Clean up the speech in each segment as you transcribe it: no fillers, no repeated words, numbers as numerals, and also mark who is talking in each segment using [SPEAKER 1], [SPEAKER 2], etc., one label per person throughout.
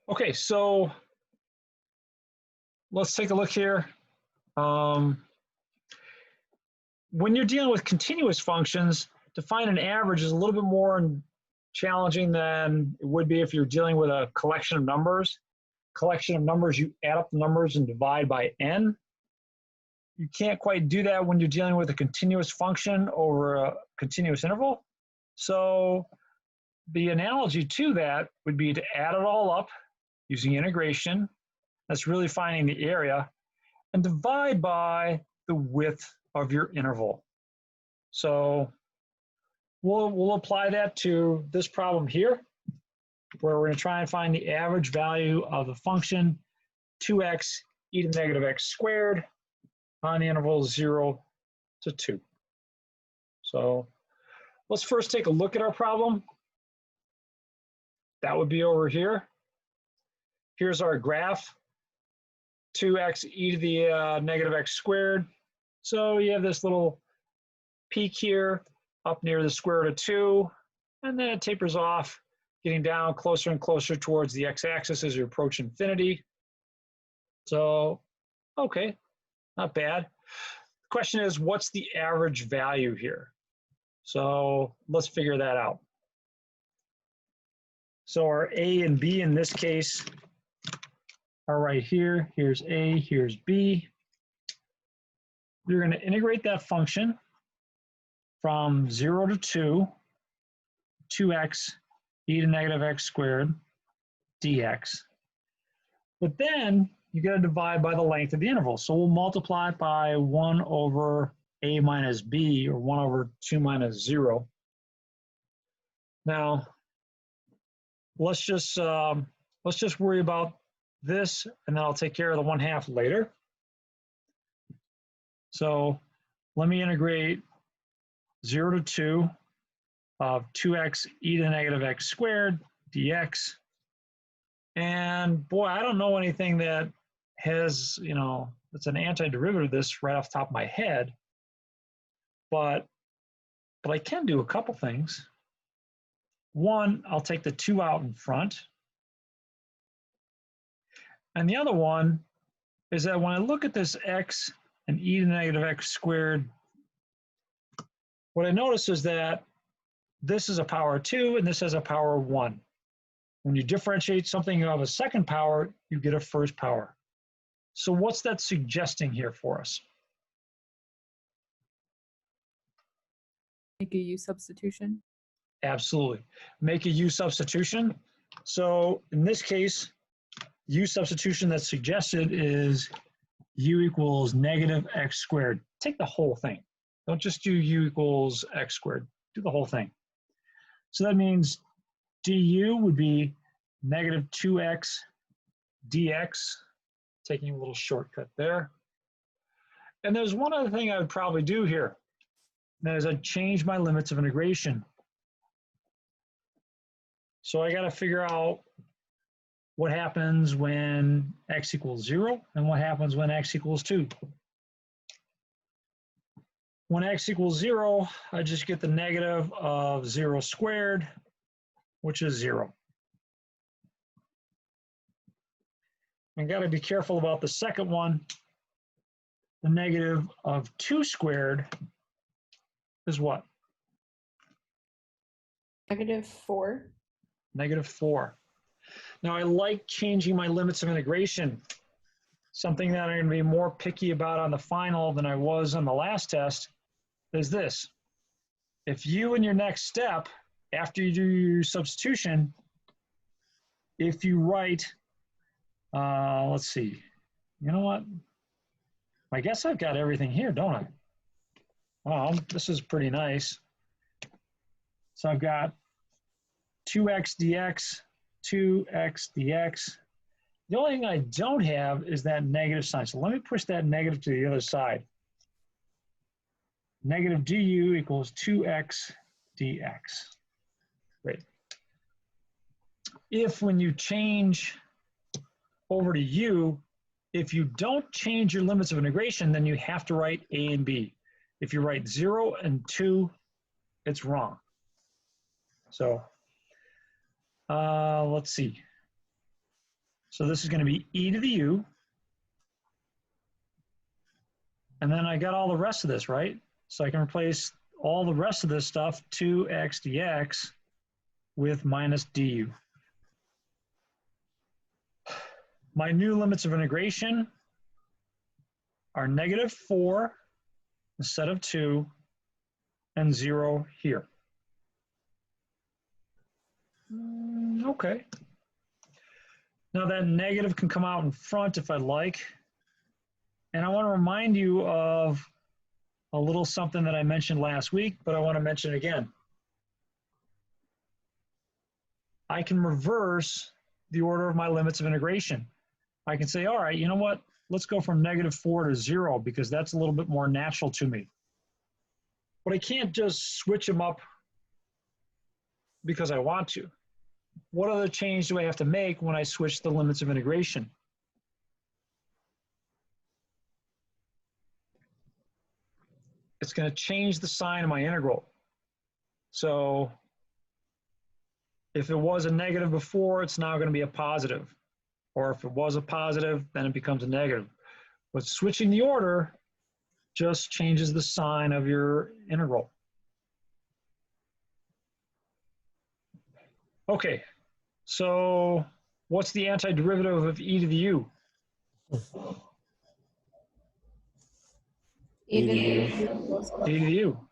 [SPEAKER 1] Okay, so let's take a look here. Um, when you're dealing with continuous functions, to find an average is a little bit more challenging than it would be if you're dealing with a collection of numbers. Collection of numbers, you add up the numbers and divide by n. You can't quite do that when you're dealing with a continuous function over a continuous interval. So the analogy to that would be to add it all up using integration. That's really finding the area, and divide by the width of your interval. So we'll apply that to this problem here, where we're going to try and find the average value of the function 2x e to the negative x squared on the interval 0 to 2. So let's first take a look at our problem. That would be over here. Here's our graph, 2x e to the negative x squared. So you have this little peak here up near the square root of 2, and then it tapers off, getting down closer and closer towards the x-axis as you approach infinity. So, okay, not bad. The question is, what's the average value here? So let's figure that out. So our a and b in this case are right here. Here's a, here's b. We're going to integrate that function from 0 to 2, 2x e to negative x squared dx. But then you got to divide by the length of the interval. So we'll multiply it by 1 over a minus b, or 1 over 2 minus 0. Now, let's just worry about this, and then I'll take care of the 1/2 later. So let me integrate 0 to 2 of 2x e to the negative x squared dx. And boy, I don't know anything that has, it's an antiderivative of this right off the top of my head, but I can do a couple things. One, I'll take the 2 out in front. And the other one is that when I look at this x and e to the negative x squared, what I notice is that this is a power 2 and this has a power 1. When you differentiate something of a second power, you get a first power. So what's that suggesting here for us?
[SPEAKER 2] Make a u substitution.
[SPEAKER 1] Absolutely. Make a u substitution. So in this case, u substitution that's suggested is u equals negative x squared. Take the whole thing. Don't just do u equals x squared. Do the whole thing. So that means du would be negative 2x dx, taking a little shortcut there. And there's one other thing I would probably do here. That is, I'd change my limits of integration. So I got to figure out what happens when x equals 0 and what happens when x equals 2. When x equals 0, I just get the negative of 0 squared, which is 0. I got to be careful about the second one. The negative of 2 squared is what?
[SPEAKER 2] -4.
[SPEAKER 1] -4. Now, I like changing my limits of integration. Something that I'm going to be more picky about on the final than I was on the last test is this. If you, in your next step, after you do your substitution, if you write, let's see, you know what? I guess I've got everything here, don't I? Well, this is pretty nice. So I've got 2x dx, 2x dx. The only thing I don't have is that negative sign. So let me push that negative to the other side. Negative du equals 2x dx. Great. If when you change over to u, if you don't change your limits of integration, then you have to write a and b. If you write 0 and 2, it's wrong. So let's see. So this is going to be e to the u. And then I got all the rest of this, right? So I can replace all the rest of this stuff, 2x dx, with minus du. My new limits of integration are -4 instead of 2 and 0 here. Okay. Now that negative can come out in front if I'd like. And I want to remind you of a little something that I mentioned last week, but I want to mention it again. I can reverse the order of my limits of integration. I can say, all right, you know what? Let's go from -4 to 0 because that's a little bit more natural to me. But I can't just switch them up because I want to. What other change do I have to make when I switch the limits of integration? It's going to change the sign of my integral. So if it was a negative before, it's now going to be a positive. Or if it was a positive, then it becomes a negative. But switching the order just changes the sign of your integral. Okay, so what's the antiderivative of e to the u?
[SPEAKER 2] E to the
[SPEAKER 1] E to the u.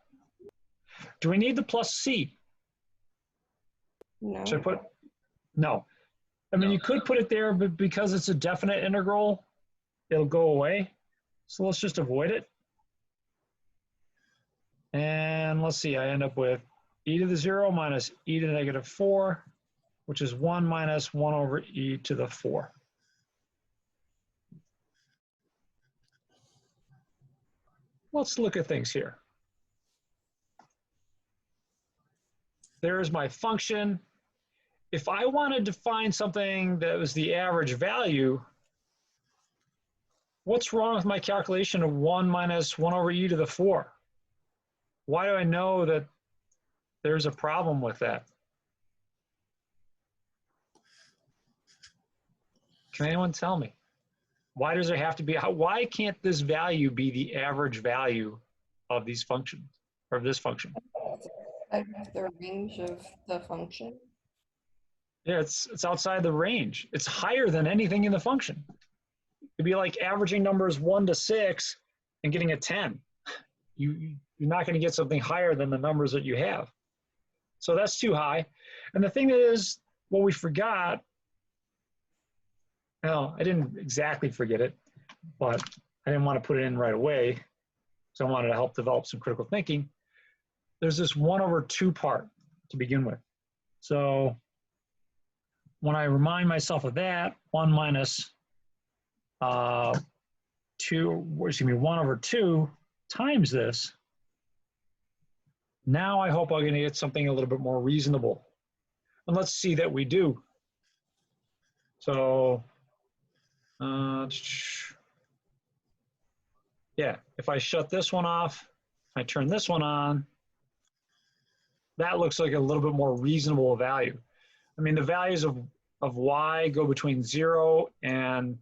[SPEAKER 1] Do we need the plus c?
[SPEAKER 2] No.
[SPEAKER 1] Should I put? No. I mean, you could put it there, but because it's a definite integral, it'll go away. So let's just avoid it. And let's see, I end up with e to the 0 minus e to the -4, which is 1 minus 1 over e to the 4. Let's look at things here. There's my function. If I wanted to find something that was the average value, what's wrong with my calculation of 1 minus 1 over e to the 4? Why do I know that there's a problem with that? Can anyone tell me? Why does there have to be, why can't this value be the average value of these functions, or of this function?
[SPEAKER 2] The range of the function.
[SPEAKER 1] Yeah, it's outside the range. It's higher than anything in the function. It'd be like averaging numbers 1 to 6 and getting a 10. You're not going to get something higher than the numbers that you have. So that's too high. And the thing is, what we forgot, well, I didn't exactly forget it, but I didn't want to put it in right away. So I wanted to help develop some critical thinking. There's this 1 over 2 part to begin with. So when I remind myself of that, 1 minus 1 over 2 times this, now I hope I'm going to get something a little bit more reasonable. And let's see that we do. So, yeah, if I shut this one off, I turn this one on, that looks like a little bit more reasonable value. I mean, the values of y go between 0 and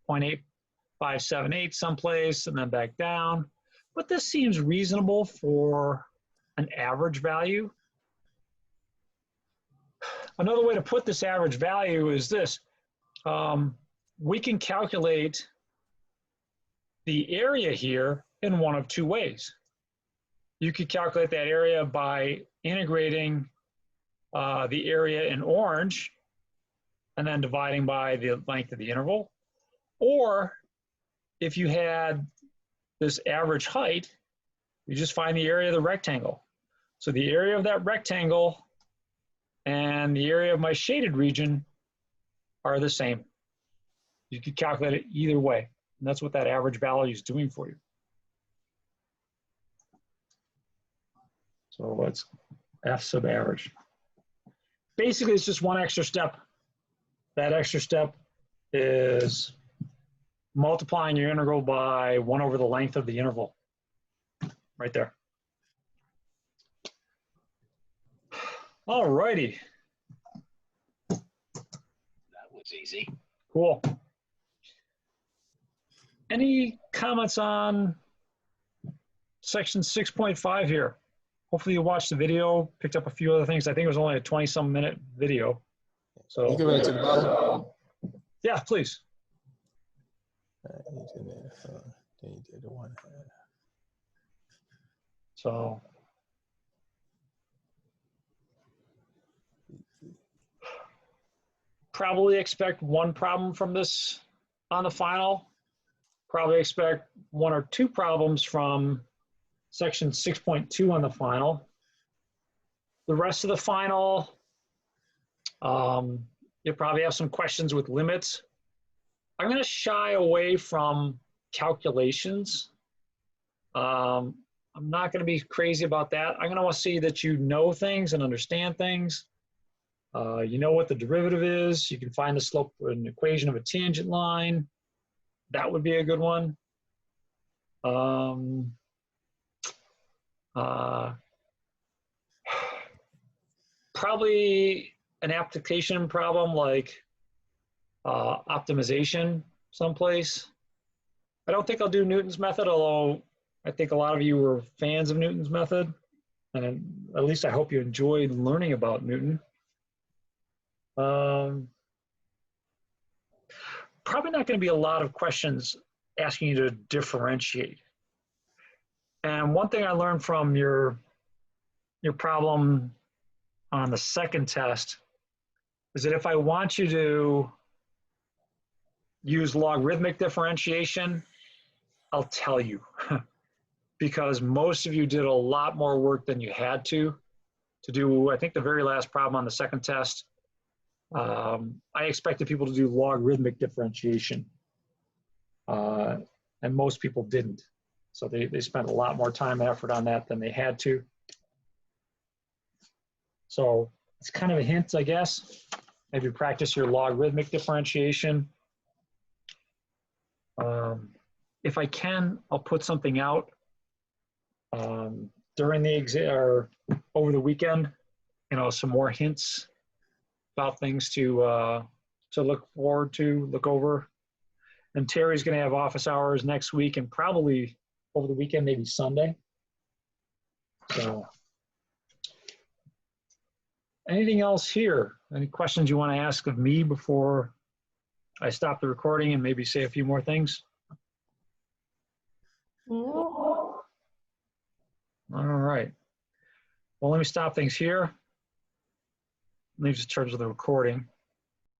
[SPEAKER 1] 0.8578 someplace and then back down. But this seems reasonable for an average value. Another way to put this average value is this. We can calculate the area here in one of two ways. You could calculate that area by integrating the area in orange and then dividing by the length of the interval. Or if you had this average height, you just find the area of the rectangle. So the area of that rectangle and the area of my shaded region are the same. You could calculate it either way. And that's what that average value is doing for you. So what's f sub average? Basically, it's just one extra step. That extra step is multiplying your integral by 1 over the length of the interval. Right there. All righty.
[SPEAKER 3] That was easy.
[SPEAKER 1] Cool. Any comments on section 6.5 here? Hopefully you watched the video, picked up a few other things. I think it was only a 20-some minute video. So
[SPEAKER 3] You can read it to the bottom.
[SPEAKER 1] yeah, please.
[SPEAKER 3] Then you did the one.
[SPEAKER 1] So probably expect one problem from this on the final. Probably expect one or two problems from section 6.2 on the final. The rest of the final, you'll probably have some questions with limits. I'm going to shy away from calculations. I'm not going to be crazy about that. I'm going to want to see that you know things and understand things. You know what the derivative is. You can find the slope of an equation of a tangent line. That would be a good one. Probably an application problem like optimization someplace. I don't think I'll do Newton's method, although I think a lot of you were fans of Newton's method. And at least I hope you enjoyed learning about Newton. Probably not going to be a lot of questions asking you to differentiate. And one thing I learned from your problem on the second test is that if I want you to use logarithmic differentiation, I'll tell you, because most of you did a lot more work than you had to do, I think, the very last problem on the second test. I expected people to do logarithmic differentiation, and most people didn't. So they spent a lot more time and effort on that than they had to. So it's kind of a hint, I guess. Maybe practice your logarithmic differentiation. If I can, I'll put something out during the exam or over the weekend, you know, some more hints about things to look forward to, look over. And Terry's going to have office hours next week and probably over the weekend, maybe Sunday. So anything else here? Any questions you want to ask of me before I stop the recording and maybe say a few more things?
[SPEAKER 2] No.
[SPEAKER 1] All right. Well, let me stop things here. Leaves in terms of the recording.